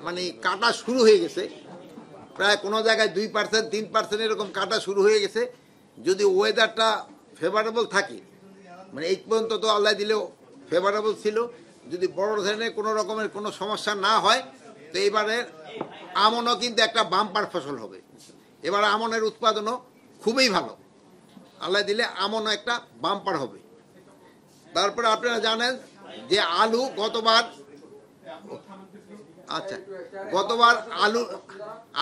মানে কাটা শুরু হয়ে গেছে, প্রায় কোনো জায়গায় 2% 3% এরকম কাটা শুরু হয়ে গেছে। যদি ওয়েদারটা ফেভারেবল থাকে, মানে এই পর্যন্ত তো আল্লাহ দিলেও ফেভারেবল ছিল, যদি বড় ধরনের কোনো রকমের কোনো সমস্যা না হয় তো এবারে আমনও কিন্তু একটা বাম্পার ফসল হবে। এবার আমনের উৎপাদনও খুবই ভালো, আল্লাহ দিলে আমনও একটা বাম্পার হবে। তারপরে আপনারা জানেন যে আলু গতবার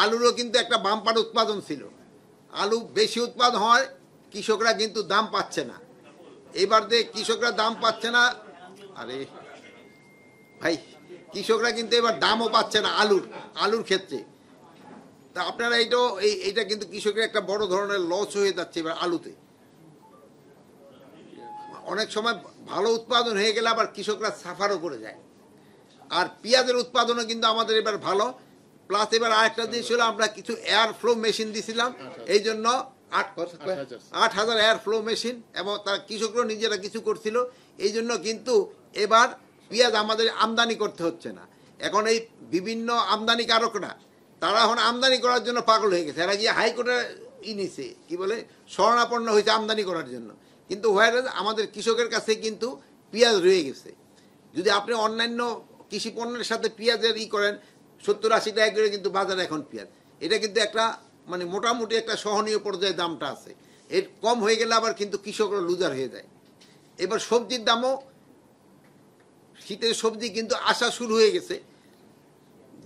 আলুরও কিন্তু একটা বাম্পার উৎপাদন ছিল। আলু বেশি উৎপাদন হয়, কৃষকরা কিন্তু দাম পাচ্ছে না। এবার যে কৃষকরা দাম পাচ্ছে না, আরে ভাই, কৃষকরা কিন্তু এবার দামও পাচ্ছে না আলুর ক্ষেত্রে। তা আপনারা এইটা কিন্তু কৃষকের একটা বড় ধরনের লস হয়ে যাচ্ছে এবার আলুতে। অনেক সময় ভালো উৎপাদন হয়ে গেলে আবার কৃষকরা সাফারও করে যায়। আর পেঁয়াজের উৎপাদনও কিন্তু আমাদের এবার ভালো, প্লাস এবার আরেকটা দিয়েছিল, আমরা কিছু এয়ার ফ্লো মেশিন দিয়েছিলাম, এই জন্য 8,000 এয়ার ফ্লো মেশিন, এবং তার কৃষকরা নিজেরা কিছু করছিল, এই জন্য কিন্তু এবার পেঁয়াজ আমাদের আমদানি করতে হচ্ছে না। এখন এই বিভিন্ন আমদানিকারকরা তারা এখন আমদানি করার জন্য পাগল হয়ে গেছে। এরা গিয়ে হাইকোর্টে নিছে, কি বলে, শরণাপন্ন হয়েছে আমদানি করার জন্য। কিন্তু আমাদের কৃষকের কাছে কিন্তু পেঁয়াজ রয়ে গেছে। যদি আপনি অন্যান্য কৃষি পণ্যের সাথে পেঁয়াজের করেন, 70-80 টাকা করে কিন্তু বাজারে এখন পেঁয়াজ, এটা কিন্তু একটা মানে মোটামুটি একটা সহনীয় পর্যায়ে দামটা আছে। এর কম হয়ে গেলে আবার কিন্তু কৃষকরা লুজার হয়ে যায়। এবার সবজির দামও, শীতের সবজি কিন্তু আসা শুরু হয়ে গেছে।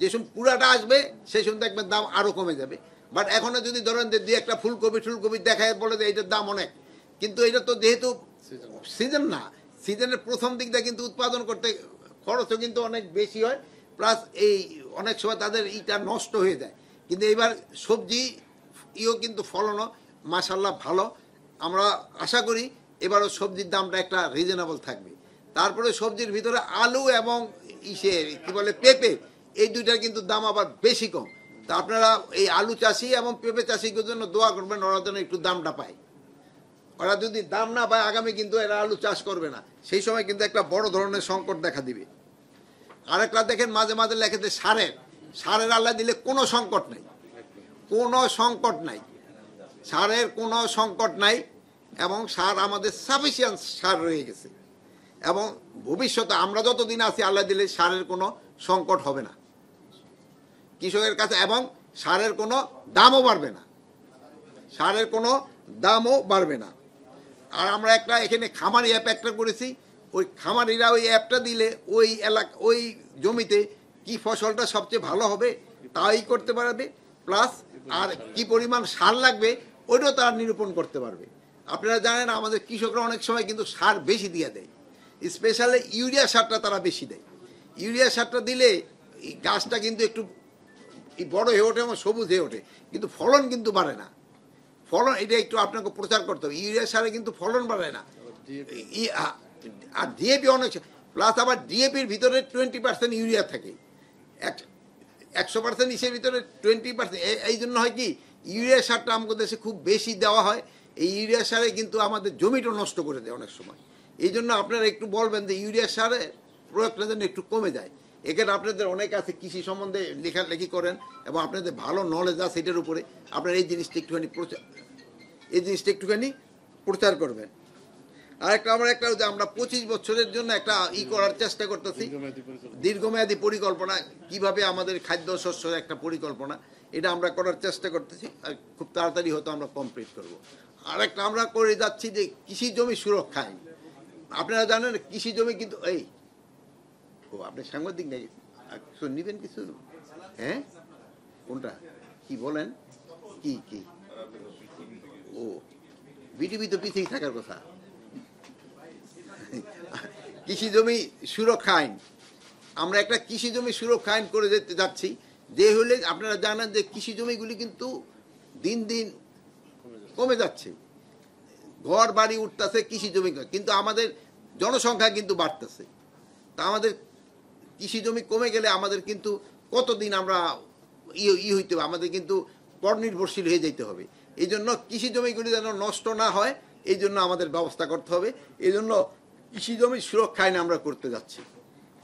যে সময় পুরাটা আসবে সেই সময় দেখবেন দাম আরও কমে যাবে। বাট এখনও যদি ধরেন যে 2-1টা ফুলকপি দেখায় বলে যে এইটার দাম অনেক, কিন্তু এটা তো যেহেতু সিজন না, সিজনের প্রথম দিকটা কিন্তু উৎপাদন করতে খরচও কিন্তু অনেক বেশি হয়, প্লাস এই অনেক সময় তাদের নষ্ট হয়ে যায়। কিন্তু এবার সবজি কিন্তু ফলনও মাশাআল্লাহ ভালো। আমরা আশা করি এবারও সবজির দামটা একটা রিজনেবল থাকবে। তারপরে সবজির ভিতরে আলু এবং কি বলে পেঁপে, এই দুইটার কিন্তু দাম আবার বেশি কম। তা আপনারা এই আলু চাষি এবং পেঁপে চাষিদের জন্য দোয়া করবেন, ওরা যেন একটু দামটা পায়। ওরা যদি দাম না পায় আগামী কিন্তু এরা আলু চাষ করবে না, সেই সময় কিন্তু একটা বড় ধরনের সংকট দেখা দিবে। আরেকটা দেখেন, মাঝে মাঝে লেখেছে সারের আল্লাহ দিলে কোনো সংকট নাই, সারের কোনো সংকট নাই, এবং সার আমাদের সাফিসিয়েন্ট সার রয়ে গেছে, এবং ভবিষ্যতে আমরা যতদিন আছি আল্লাহ দিলে সারের কোনো সংকট হবে না কৃষকের কাছে, এবং সারের কোনো দামও বাড়বে না। আর আমরা এখানে খামারি অ্যাপ একটা করেছি, ওই খামারিরা ওই অ্যাপটা দিলে ওই জমিতে কি ফসলটা সবচেয়ে ভালো হবে তাই করতে পারবে, প্লাস আর কি পরিমাণ সার লাগবে ওইটাও তারা নিরূপণ করতে পারবে। আপনারা জানেন আমাদের কৃষকরা অনেক সময় কিন্তু সার বেশি দিয়ে দেয়, স্পেশালি ইউরিয়া সারটা তারা বেশি দেয়। ইউরিয়া সারটা দিলে গাছটা কিন্তু একটু বড় হয়ে ওঠে এবং সবুজ হয়ে ওঠে, কিন্তু ফলন কিন্তু বাড়ে না। এটা একটু আপনাকে প্রচার করতে হবে, ইউরিয়া সারে কিন্তু ফলন বাড়ে না। আর ডিএপি অনেক, প্লাস আবার ডিএপির ভিতরে 20% ইউরিয়া থাকে, 100% ইসের ভিতরে 20%। এই জন্য হয় কি, ইউরিয়া সারটা আমাদের দেশে খুব বেশি দেওয়া হয়, এই ইউরিয়া সারে কিন্তু আমাদের জমিটা নষ্ট করে দেয় অনেক সময়। এই জন্য আপনারা একটু বলবেন যে ইউরিয়া সারে প্রয়োগটা যেন একটু কমে যায়। এখানে আপনাদের অনেক আছে কৃষি সম্বন্ধে লেখালেখি করেন এবং আপনাদের ভালো নলেজ আছে এটার উপরে, আপনারা এই জিনিসটা একটুখানি প্রচার করবেন। আর আমরা 25 বছরের জন্য একটা করার চেষ্টা করতেছি, দীর্ঘমেয়াদী পরিকল্পনা, কিভাবে আমাদের খাদ্য শস্যের একটা পরিকল্পনা, এটা আমরা করার চেষ্টা করতেছি, আর খুব তাড়াতাড়ি হয়তো আমরা কমপ্লিট করব। আর একটা আমরা করে যাচ্ছি যে কৃষি জমি সুরক্ষা আইন। আপনারা জানেন কৃষি জমি কিন্তু আপনি সাংবাদিক নেই, নিবেন কিছু? হ্যাঁ, কোনটা কি বলেন? কি ও বিটিভি তো পিছিয়ে থাকার কথা। কৃষি জমি সুরক্ষা আইন, আমরা একটা কৃষি জমি সুরক্ষা আইন করে যেতে যাচ্ছি, যে হলে আপনারা জানেন যে কৃষি জমিগুলি কিন্তু দিন দিন কমে যাচ্ছে, ঘর বাড়ি উঠতেছে কৃষি জমি, কিন্তু আমাদের জনসংখ্যা কিন্তু বাড়তেছে। তা আমাদের কৃষি জমি কমে গেলে আমাদের কিন্তু কতদিন আমরা হইতে হবে, আমাদের কিন্তু পরনির্ভরশীল হয়ে যেতে হবে। এই জন্য কৃষি জমিগুলি যেন নষ্ট না হয়, এই জন্য আমাদের ব্যবস্থা করতে হবে। এই জন্য কৃষি জমি সুরক্ষা আইন আমরা করতে যাচ্ছি।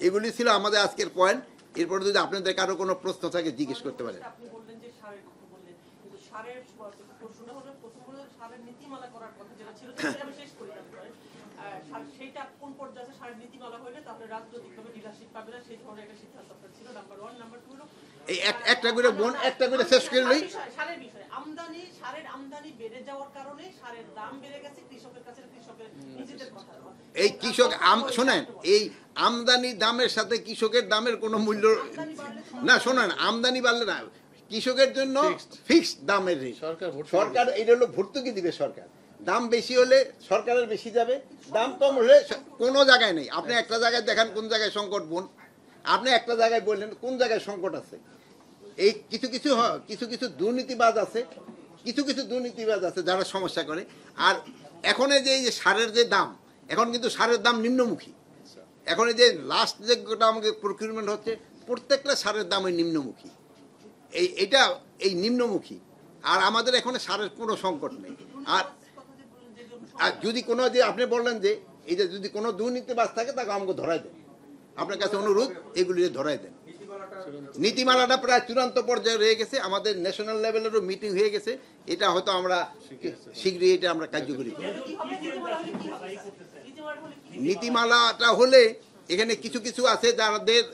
এগুলি ছিল আমাদের আজকের পয়েন্ট। এরপরে যদি আপনাদের কারো কোনো প্রশ্ন থাকে জিজ্ঞেস করতে পারেন। আপনি বললেন যে সারের কথা বললেন, কিন্তু সারের প্রশ্নটা হলো প্রথম হলো সারের নীতিমালা করার কথা যেটা ছিল, যেটা আমি শেষ করি তারপরে সেইটা কোন পর্যায়ে আছে? সারের নীতিমালা হইলে তাহলে রাজনৈতিকভাবে ডিলারশিপ পাবে না, সেই ধরনের একটা সিদ্ধান্ত ছিল নাম্বার 1। নাম্বার 2 হলো এই একটা করে বোন একটা করে শেষ করে লই। সারের বিষয়ে সারের আমদানি বেড়ে যাওয়ার কারণে সারের দাম বেড়ে গেছে, কৃষকের কাছে কৃষকের নিজেদের কথা। এই কৃষক শোনেন, এই আমদানি দামের সাথে কৃষকের দামের কোনো মূল্য না। শোনেন, আমদানি বাড়লে না, কৃষকের জন্য ফিক্সড দামের রেট সরকার, এটা হলো ভর্তুকি দিবে সরকার। দাম বেশি হলে সরকারের বেশি যাবে, দাম কম হলে কোনো জায়গায় নেই। আপনি একটা জায়গায় দেখান কোন জায়গায় সংকট বোন, আপনি একটা জায়গায় বললেন কোন জায়গায় সংকট আছে। এই কিছু কিছু দুর্নীতিবাজ আছে, কিছু দুর্নীতিবাজ আছে যারা সমস্যা করে। আর এখন এই যে সারের যে দাম, এখন কিন্তু সারের দাম নিম্নমুখী। এখন এই যে লাস্ট যে আমাকে প্রকিউরমেন্ট হচ্ছে, প্রত্যেকটা সারের দাম ওই নিম্নমুখী। এই নিম্নমুখী। আর আমাদের এখানে সারের কোনো সংকট নেই। আর যদি কোনো যে আপনি বললেন যে এই যে যদি কোনো দুর্নীতিবাজ থাকে তাকে আমাকে ধরাই দেন, আপনার কাছে অনুরোধ এগুলি ধরাই দেন। নীতিমালাটা প্রায় চূড়ান্ত পর্যায়ে রয়ে গেছে, আমাদের ন্যাশনাল লেভেলেরও মিটিং হয়ে গেছে। এটা হয়তো আমরা শীঘ্রই এটা আমরা কার্যকরী করব। নীতিমালাটা হলে এখানে কিছু আছে যাদের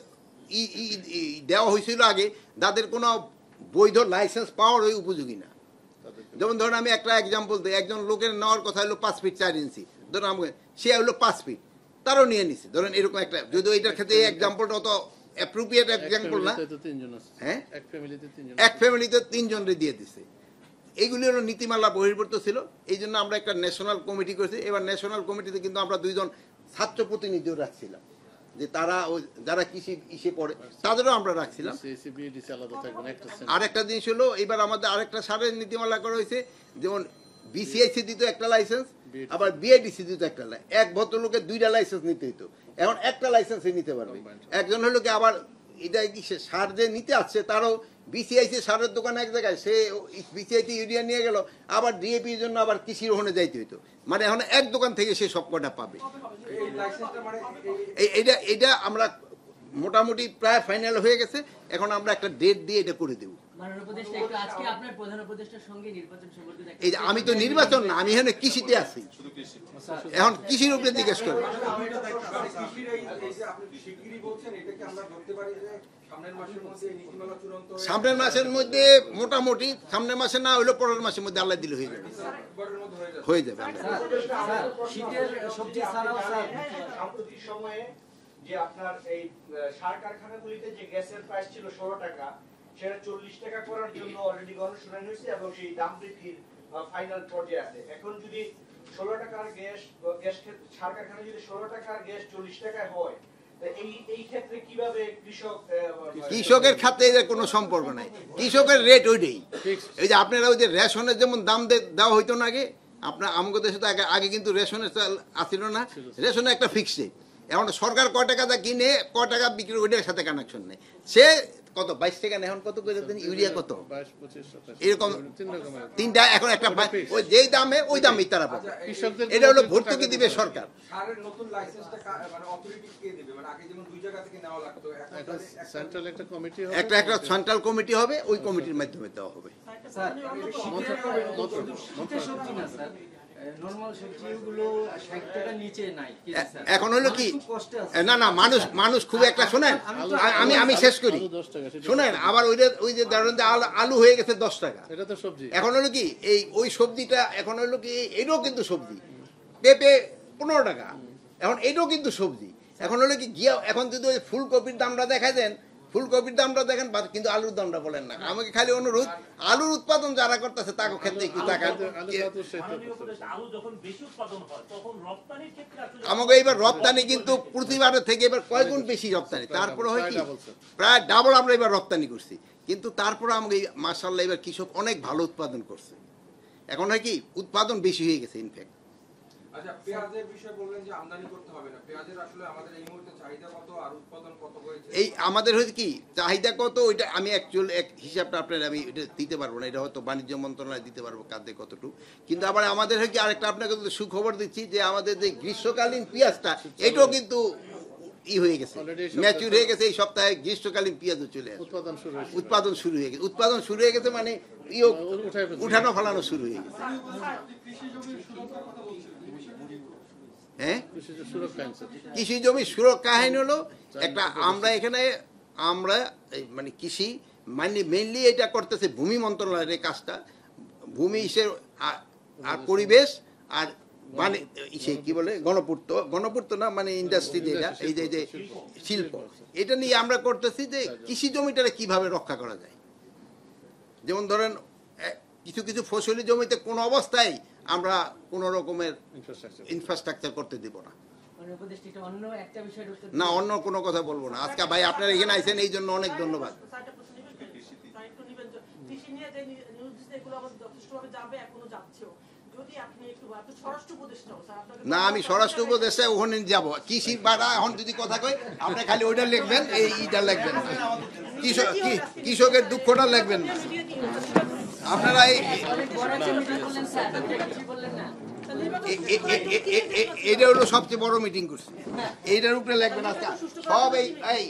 দেওয়া হয়েছিল আগে, যাদের কোনো বৈধ লাইসেন্স পাওয়ার ওই উপযোগী না। যেমন ধরুন আমি একটা এক্সাম্পল দিই, একজন লোকের নেওয়ার কথা হলো 5 ফিট 4 ইঞ্চি, ধরুন আমাকে সে হলো 5 ফিট, তারও নিয়ে নিছে। ধরেন এরকম একটা, যদিও এটার ক্ষেত্রে এই এক্সাম্পলটা অত অ্যাপ্রোপ্রিয়েট এক্সাম্পল না। হ্যাঁ, এক ফ্যামিলিতে 3 জনরে দিয়ে দিছে। এইগুলি হলো নীতিমালা বহির্ভূত ছিল। এই জন্য আমরা একটা ন্যাশনাল কমিটি করেছি। এবার ন্যাশনাল কমিটিতে কিন্তু আমরা 2 জন ছাত্র প্রতিনিধিও রাখছিলাম, যে তারা যারা কৃষি ইসে পড়ে তাদেরও আমরা রাখছিলাম। আর একটা জিনিস হলো, এবার আমাদের আরেকটা সারের নীতিমালা করা হয়েছে, যেমন বিসিআইসি দিত একটা লাইসেন্স, আবার বিআইডিসি দিত একটা। এক ভদ্রলোকের 2টা লাইসেন্স নিতে হইতো, এখন একটা লাইসেন্সে নিতে পারবে। একজন হলো কি, আবার এটা কি সে সার যে নিতে আসছে তারও বিসিআইসি সারের দোকান এক জায়গায়, সে বিসিআইসি ইউরিয়া নিয়ে গেল, আবার ডিএপির জন্য আবার কৃষির ওখানে যাইতে হইতো। মানে এখন এক দোকান থেকে সে সব কটা পাবে। এটা আমরা মোটামুটি প্রায় ফাইনাল হয়ে গেছে। এখন আমরা একটা ডেট দিয়ে এটা করে দেব। এই আমি তো নির্বাচন না, আমি এখানে কৃষিতে আছি, এখন কৃষির উপরে জিজ্ঞেস করবো। সামনের মাসের মধ্যে, মোটামুটি সামনের মাসে না হইলেও পরের মাসের মধ্যে আল্লাহ দিলে হয়ে যাবে। হয়ে যাবে। যে আপনার এই সার কারখানাগুলিতে যে গ্যাসের প্রাইস ছিল 16 টাকা, সেটা 40 টাকা করার জন্য অলরেডি গণশুনানি হয়েছে এবং সেই দাম বৃদ্ধির ফাইনাল পর্যায়ে আছে। এখন যদি 16 টাকার গ্যাস সার কারখানা যদি 16 টাকার গ্যাস 40 টাকায় হয়, এই ক্ষেত্রে কিভাবে কৃষকের খাতে এর কোনো সম্পর্ক নাই। কৃষকের রেট ওইটাই। এই যে আপনারা ওই যে রেশনের যেমন দাম দেওয়া হইতো না আগে, আপনার আমাদের দেশে তো আগে কিন্তু রেশনের চাল আসছিল না, রেশনের একটা ফিক্সড রেট। এখন সরকার কয় টাকা কিনে কয় টাকা বিক্রি, ওইটার সাথে কানেকশন নেই। সে কত 22 টাকা না, এখন কত করে দেন ইউরিয়া কত, এরকম 3টা। এখন একটা ওই যেই দামে ওই দামেই তারা পাবে। এটা হলো ভর্তুকি দিবে সরকার। একটা সেন্ট্রাল কমিটি হবে, ওই কমিটির মাধ্যমে দেওয়া হবে। এখন হলো কি, না মানুষ খুব একটা, শোনেন আমি শেষ করি, শোনেন। আবার ওই যে ধরেন আলু হয়ে গেছে 10 টাকা, এখন হলো কি ওই সবজিটা, এখন হলো কি এটাও কিন্তু সবজি। পেঁপে 15 টাকা, এখন এটাও কিন্তু সবজি। এখন হলো কি গিয়া, এখন যদি ওই ফুলকপির দামটা দেখা দেন, ফুলকপির দামটা দেখেন, কিন্তু আলুর দামটা বলেন না। আমাকে খালি অনুরোধ, আলুর উৎপাদন যারা করতেছে তাকে ক্ষেত্রে একটু টাকা আমাকে এবার রপ্তানি কিন্তু প্রতিবারের থেকে এবার কয় গুণ বেশি রপ্তানি। তারপরে হয় কি, প্রায় ডাবল আমরা এবার রপ্তানি করছি, কিন্তু তারপরে আমাকে মাশাআল্লাহ এবার কৃষক অনেক ভালো উৎপাদন করছে। এখন হয় কি, উৎপাদন বেশি হয়ে গেছে ইনফ্যাক্ট। আচ্ছা, পেঁয়াজের বিষয় বললেন যে আমদানি করতে হবে না। পেঁয়াজের আসলে আমাদের এই মুহূর্তে চাহিদা কত আর উৎপাদন কত হয়েছে? এই আমাদের হচ্ছে কি চাহিদা কত, ওইটা আমি অ্যাকচুয়ালি এক হিসাবটা আপনার আমি এটা দিতে পারবো না। এটা হয়তো বাণিজ্য মন্ত্রণালয় দিতে পারবো কাঁদে কতটুকু। কিন্তু আবার আমাদের হয় কি, আরেকটা আপনাকে সুখবর দিচ্ছি, যে আমাদের যে গ্রীষ্মকালীন পেঁয়াজটা, এটাও কিন্তু হয়ে গেছে, Already এই সপ্তাহে ম্যাচিউর হয়ে গেছে। এই সপ্তাহে গ্রীষ্মকালীন পেঁয়াজও চলে আসে, উৎপাদন শুরু হয়েছে। উৎপাদন শুরু হয়ে গেছে। উৎপাদন শুরু হয়ে গেছে মানে উঠায় ফেলছে। উঠানো ফেলানো শুরু হয়ে গেছে। হ্যাঁ, কৃষিজ সুরক্ষা আইন, স্যার। কৃষি জমি সুরক্ষা আইন হলো একটা, আমরা এখানে আমরা এই মানে কৃষি মেইনলি এটা করতেছে ভূমি মন্ত্রণালয়ের এই কাজটা, ভূমি ইসের আর পরিবেশ আর মানে ইসে কি বলে গণপূর্ত না মানে ইন্ডাস্ট্রি, যেটা এই যে শিল্প, এটা নিয়ে আমরা করতেছি যে কৃষি জমিটারে কিভাবে রক্ষা করা যায়। যেমন ধরেন কিছু কিছু ফসলি জমিতে কোনো অবস্থায় আমরা কোনো রকমের ইনফ্রাস্ট্রাকচার করতে দিব না। না, অন্য কোনো কথা বলবো না। আজকে ভাই আপনারা এখানে আইছেন এই জন্য অনেক ধন্যবাদ। কৃষি নিয়ে যে নিউজ দিচ্ছে এগুলো আমাদের যথেষ্টভাবে যাবে, এখনো যাচ্ছেও। যদি আপনি একটু স্বরাষ্ট্র উপদেষ্টাও স্যার আপনাকে না, আমি স্বরাষ্ট্র উপদেশে ওখানে যাব। কৃষি বাড়া এখন যদি কথা কই, আপনি খালি ওইটা লিখবেন, এইটা লিখবেন না, কৃষকের দুঃখটা লিখবেন না। আপনারা এটা হলো সবচেয়ে বড় মিটিং করছি, এইটার উপরে লিখবেন আজকে সব এই